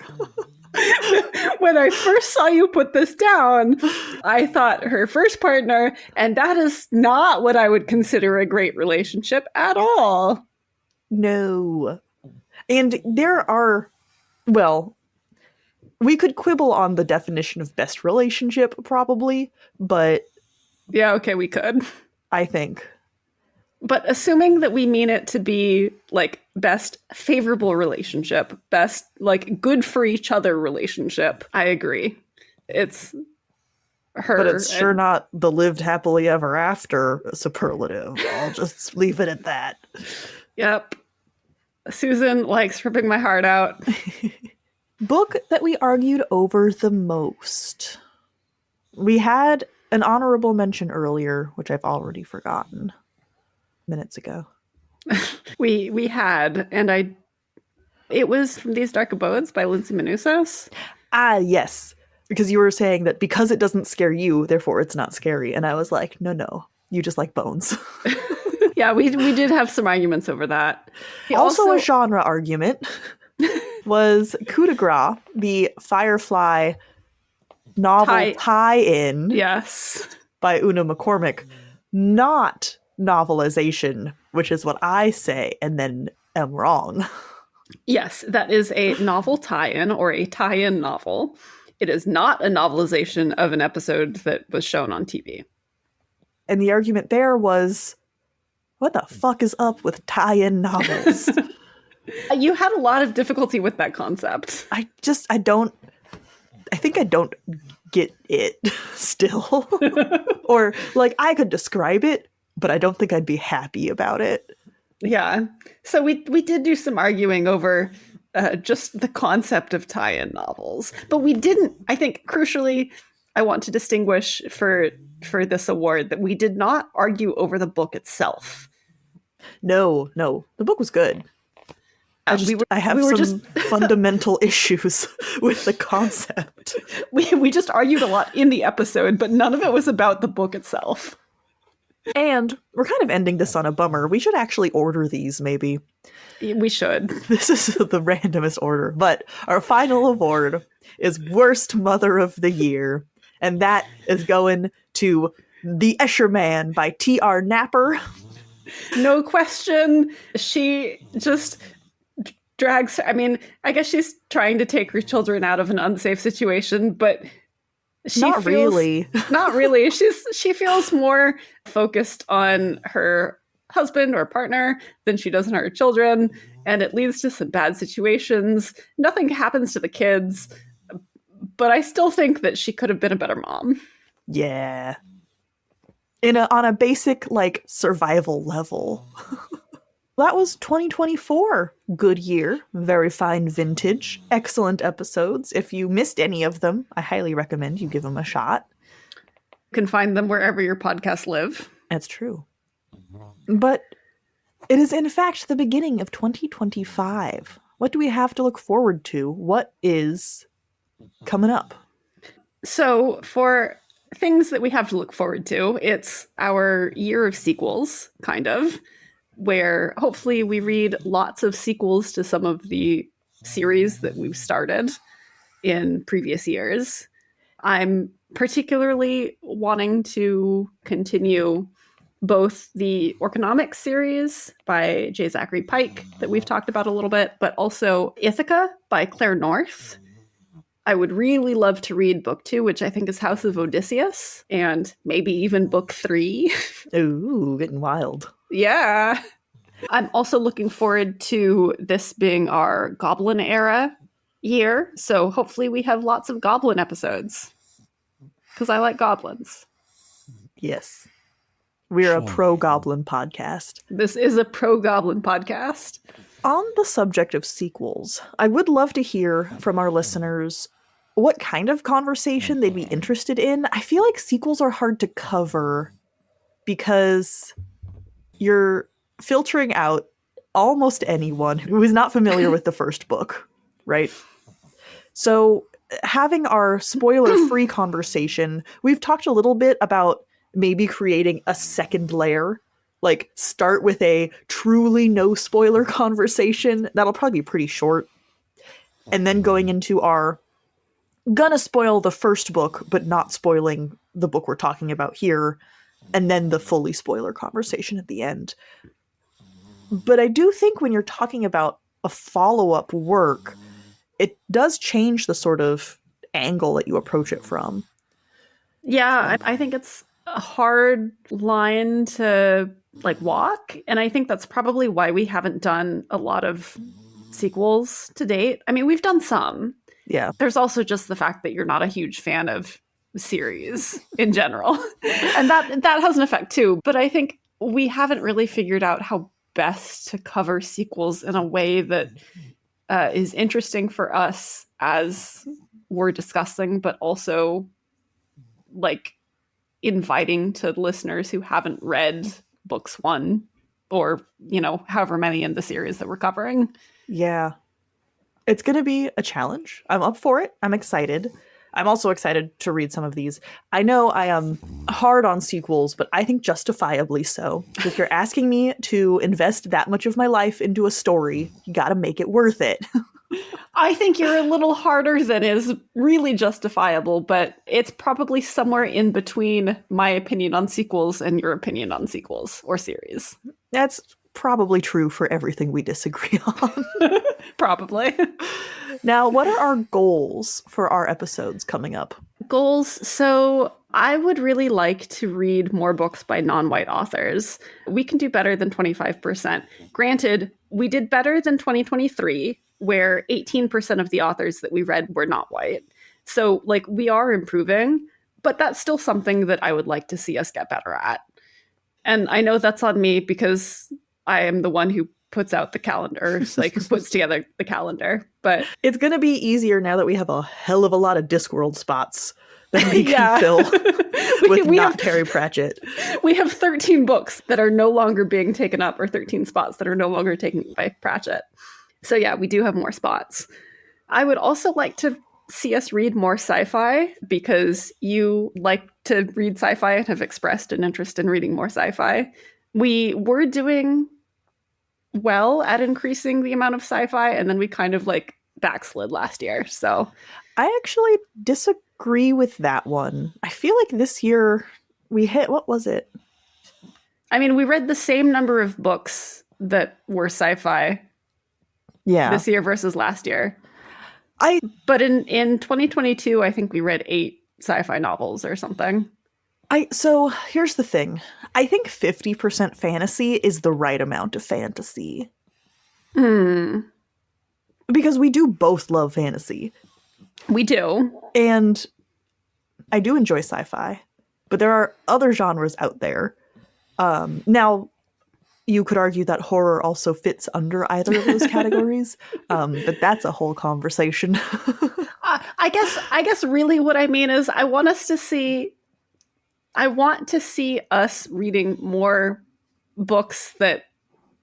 When I first saw you put this down, I thought her first partner, and that is not what I would consider a great relationship at all. No. And there are, well, we could quibble on the definition of best relationship, probably, but yeah, okay, we could. I think. But assuming that we mean it to be like best favorable relationship, best like good for each other relationship, I agree. It's her. But it's sure not the lived happily ever after superlative. I'll just leave it at that. Yep. Susan likes ripping my heart out. Book that we argued over the most. We had an honorable mention earlier, which I've already forgotten minutes ago. we had, and it was From These Dark Abodes by Lindsay Manousos. Ah, yes. Because you were saying that because it doesn't scare you, therefore it's not scary. And I was like, no, you just like bones. Yeah, we did have some arguments over that. Also a genre argument was Coup de Grace, the Firefly novel tie-in. Yes. By Una McCormick, not novelization, which is what I say and then am wrong. Yes, that is a novel tie-in or a tie-in novel. It is not a novelization of an episode that was shown on TV. And the argument there was, what the fuck is up with tie-in novels? You had a lot of difficulty with that concept. I think I don't get it still. Or, like, I could describe it, but I don't think I'd be happy about it. Yeah. So we did do some arguing over just the concept of tie-in novels. But we didn't, I think, crucially, I want to distinguish for this award that we did not argue over the book itself. No, the book was good. I have some fundamental issues with the concept. We just argued a lot in the episode, but none of it was about the book itself. And we're kind of ending this on a bummer. We should actually order these, maybe. We should. This is the randomest order. But our final award is Worst Mother of the Year. And that is going to The Escher Man by T.R. Napper. No question. She just drags, I mean, I guess she's trying to take her children out of an unsafe situation, but not really. She feels more focused on her husband or partner than she does on her children, and it leads to some bad situations. Nothing happens to the kids, but I still think that she could have been a better mom. Yeah. On a basic, like, survival level. That was 2024. Good year. Very fine vintage. Excellent episodes. If you missed any of them, I highly recommend you give them a shot. You can find them wherever your podcasts live. That's true. But it is, in fact, the beginning of 2025. What do we have to look forward to? What is coming up? So, for things that we have to look forward to, it's our year of sequels, kind of, where hopefully we read lots of sequels to some of the series that we've started in previous years. I'm particularly wanting to continue both the Orconomics series by J. Zachary Pike that we've talked about a little bit, but also Ithaca by Claire North. I would really love to read book 2, which I think is House of Odysseus, and maybe even book 3. Ooh, getting wild. Yeah. I'm also looking forward to this being our Goblin era year, so hopefully we have lots of Goblin episodes, because I like goblins. Yes. We're a pro-Goblin podcast. This is a pro-Goblin podcast. On the subject of sequels, I would love to hear from our listeners what kind of conversation they'd be interested in. I feel like sequels are hard to cover because you're filtering out almost anyone who is not familiar with the first book, right? So, having our spoiler free conversation, we've talked a little bit about maybe creating a second layer. Like, start with a truly no spoiler conversation. That'll probably be pretty short. And then going into our gonna spoil the first book, but not spoiling the book we're talking about here. And then the fully spoiler conversation at the end. But I do think when you're talking about a follow up work, it does change the sort of angle that you approach it from. Yeah, I think it's a hard line to like walk, and I think that's probably why we haven't done a lot of sequels to date. I mean, we've done some. Yeah. There's also just the fact that you're not a huge fan of series in general. And that has an effect too, but I think we haven't really figured out how best to cover sequels in a way that is interesting for us as we're discussing, but also like inviting to listeners who haven't read books 1 or, you know, however many in the series that we're covering. Yeah. It's going to be a challenge. I'm up for it. I'm excited. I'm also excited to read some of these. I know I am hard on sequels, but I think justifiably so. If you're asking me to invest that much of my life into a story, you got to make it worth it. I think you're a little harder than is really justifiable, but it's probably somewhere in between my opinion on sequels and your opinion on sequels or series. That's probably true for everything we disagree on. Probably. Now, what are our goals for our episodes coming up? Goals. So I would really like to read more books by non-white authors. We can do better than 25%. Granted, we did better than 2023, where 18% of the authors that we read were not white. So, like, we are improving, but that's still something that I would like to see us get better at. And I know that's on me because I am the one who puts out the calendar, like puts together the calendar. But it's going to be easier now that we have a hell of a lot of Discworld spots that we can fill with not Terry Pratchett. We have 13 books that are no longer being taken up, or 13 spots that are no longer taken by Pratchett. So yeah, we do have more spots. I would also like to see us read more sci-fi because you like to read sci-fi and have expressed an interest in reading more sci-fi. We were doing well at increasing the amount of sci-fi, and then we kind of like backslid last year. So I actually disagree with that one. I feel like this year we hit, what was it? I mean, we read the same number of books that were sci-fi this year versus last year. But in 2022, I think we read 8 sci-fi novels or something. So here's the thing. I think 50% fantasy is the right amount of fantasy. Because we do both love fantasy. We do. And I do enjoy sci-fi. But there are other genres out there. Now, you could argue that horror also fits under either of those categories. But that's a whole conversation. I guess really what I mean is I want to see us reading more books that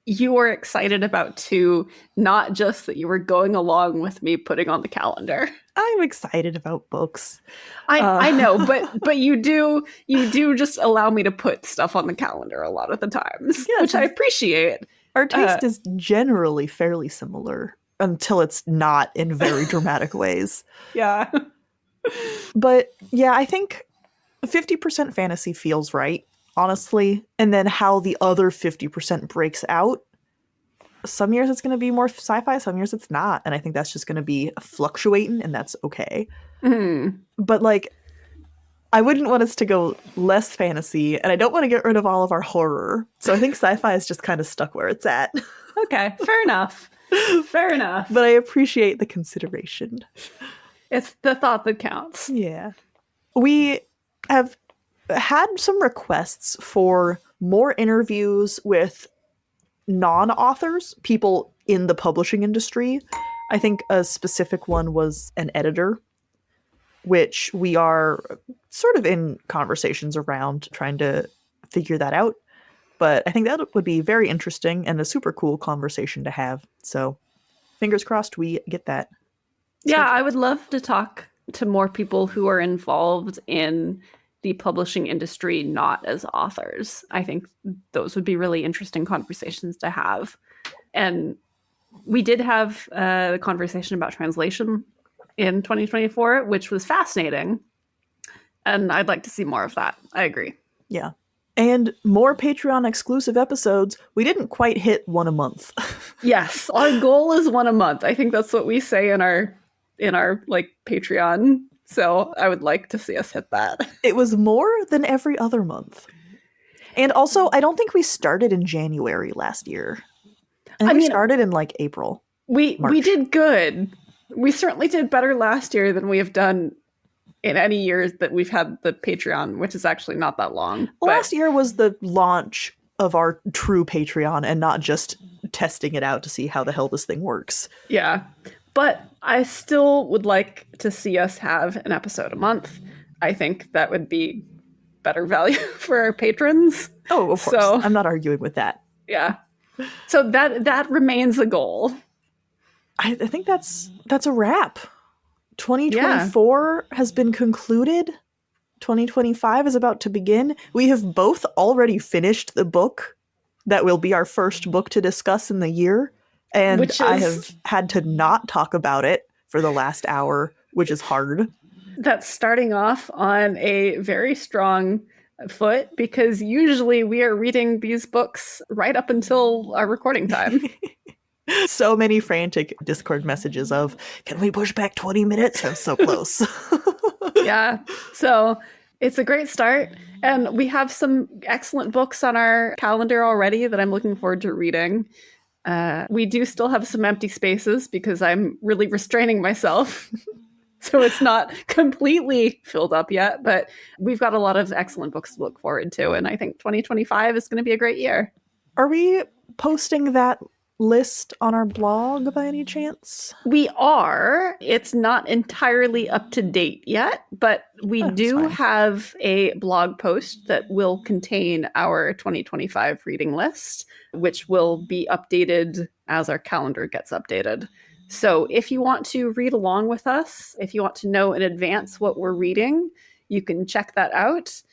you are excited about too, not just that you were going along with me putting on the calendar. I'm excited about books. I know, but you do just allow me to put stuff on the calendar a lot of the times, which I appreciate. Our taste is generally fairly similar until it's not in very dramatic ways. Yeah. But yeah, I think 50% fantasy feels right, honestly. And then how the other 50% breaks out. Some years it's going to be more sci-fi, some years it's not. And I think that's just going to be fluctuating, and that's okay. But like, I wouldn't want us to go less fantasy, and I don't want to get rid of all of our horror. So I think sci-fi is just kind of stuck where it's at. Okay, fair enough. Fair enough. But I appreciate the consideration. It's the thought that counts. Yeah. We have had some requests for more interviews with non-authors, people in the publishing industry. I think a specific one was an editor. which we are sort of in conversations around trying to figure that out. But I think that would be very interesting and a super cool conversation to have. So fingers crossed we get that. Yeah, I would love to talk to more people who are involved in the publishing industry, not as authors. I think those would be really interesting conversations to have. And we did have a conversation about translation in 2024, which was fascinating. And I'd like to see more of that. I agree. Yeah. And more Patreon exclusive episodes. We didn't quite hit one a month. Yes, our goal is one a month. I think that's what we say in our like Patreon. So I would like to see us hit that. It was more than every other month. And also, I don't think we started in January last year. I mean, we started in like April. We did good. We certainly did better last year than we have done in any years that we've had the Patreon, which is actually not that long. Last year was the launch of our true Patreon and not just testing it out to see how the hell this thing works. Yeah. But I still would like to see us have an episode a month. I think that would be better value for our patrons. Oh, of course. So, I'm not arguing with that. Yeah. So that remains the goal. I think that's a wrap. 2024 has been concluded. 2025 is about to begin. We have both already finished the book that will be our first book to discuss in the year. And I have had to not talk about it for the last hour, which is hard. That's starting off on a very strong foot, because usually we are reading these books right up until our recording time. So many frantic Discord messages of, can we push back 20 minutes? I'm so close. Yeah. So it's a great start. And we have some excellent books on our calendar already that I'm looking forward to reading. We do still have some empty spaces because I'm really restraining myself. So it's not completely filled up yet, but we've got a lot of excellent books to look forward to. And I think 2025 is going to be a great year. Are we posting that list on our blog by any chance? We are. It's not entirely up to date yet, but we do have a blog post that will contain our 2025 reading list, which will be updated as our calendar gets updated. So if you want to read along with us, if you want to know in advance what we're reading, you can check that out.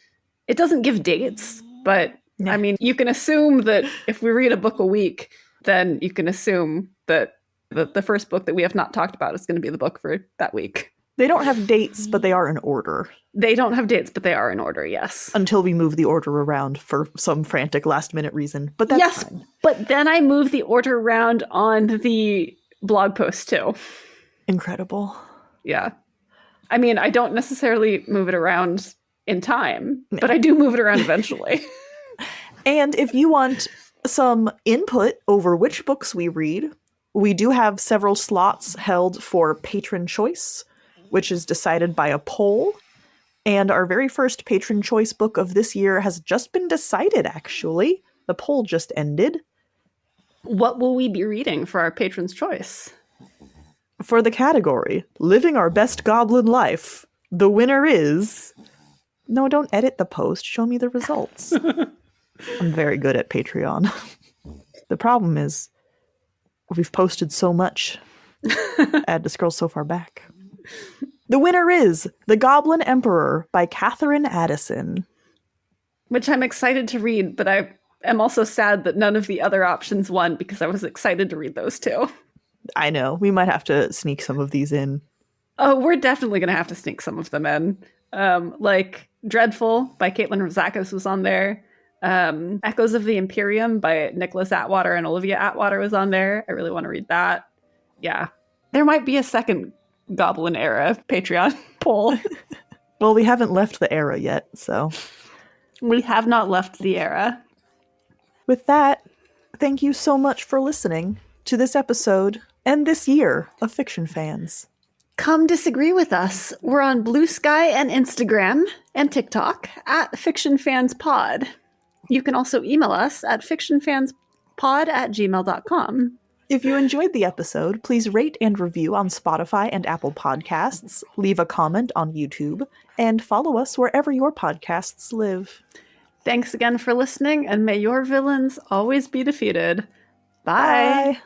It doesn't give dates, but I mean, you can assume that if we read a book a week, then you can assume that the first book that we have not talked about is going to be the book for that week. They don't have dates, but they are in order. They don't have dates, but they are in order, yes. Until we move the order around for some frantic last-minute reason, but that's fine. But then I move the order around on the blog post too. Incredible. Yeah. I mean, I don't necessarily move it around in time, but I do move it around eventually. And if you want some input over which books we read, we do have several slots held for patron choice, which is decided by a poll. And our very first patron choice book of this year has just been decided, actually. The poll just ended. What will we be reading for our patron's choice? For the category, Living Our Best Goblin Life, the winner is... No, don't edit the post. Show me the results. I'm very good at Patreon. The problem is, we've posted so much. I had to scroll so far back. The winner is The Goblin Emperor by Catherine Addison. Which I'm excited to read, but I am also sad that none of the other options won because I was excited to read those too. I know. We might have to sneak some of these in. Oh, we're definitely going to have to sneak some of them in. Like Dreadful by Caitlin Rizakos was on there. Echoes of the Imperium by Nicholas Atwater and Olivia Atwater was on there. I really want to read that. Yeah. There might be a second Goblin era Patreon poll. Well, we haven't left the era yet, so. We have not left the era. With that, thank you so much for listening to this episode and this year of Fiction Fans. Come disagree with us. We're on Blue Sky and Instagram and TikTok at FictionFansPod. You can also email us at fictionfanspod@gmail.com. If you enjoyed the episode, please rate and review on Spotify and Apple Podcasts, leave a comment on YouTube, and follow us wherever your podcasts live. Thanks again for listening, and may your villains always be defeated. Bye. Bye.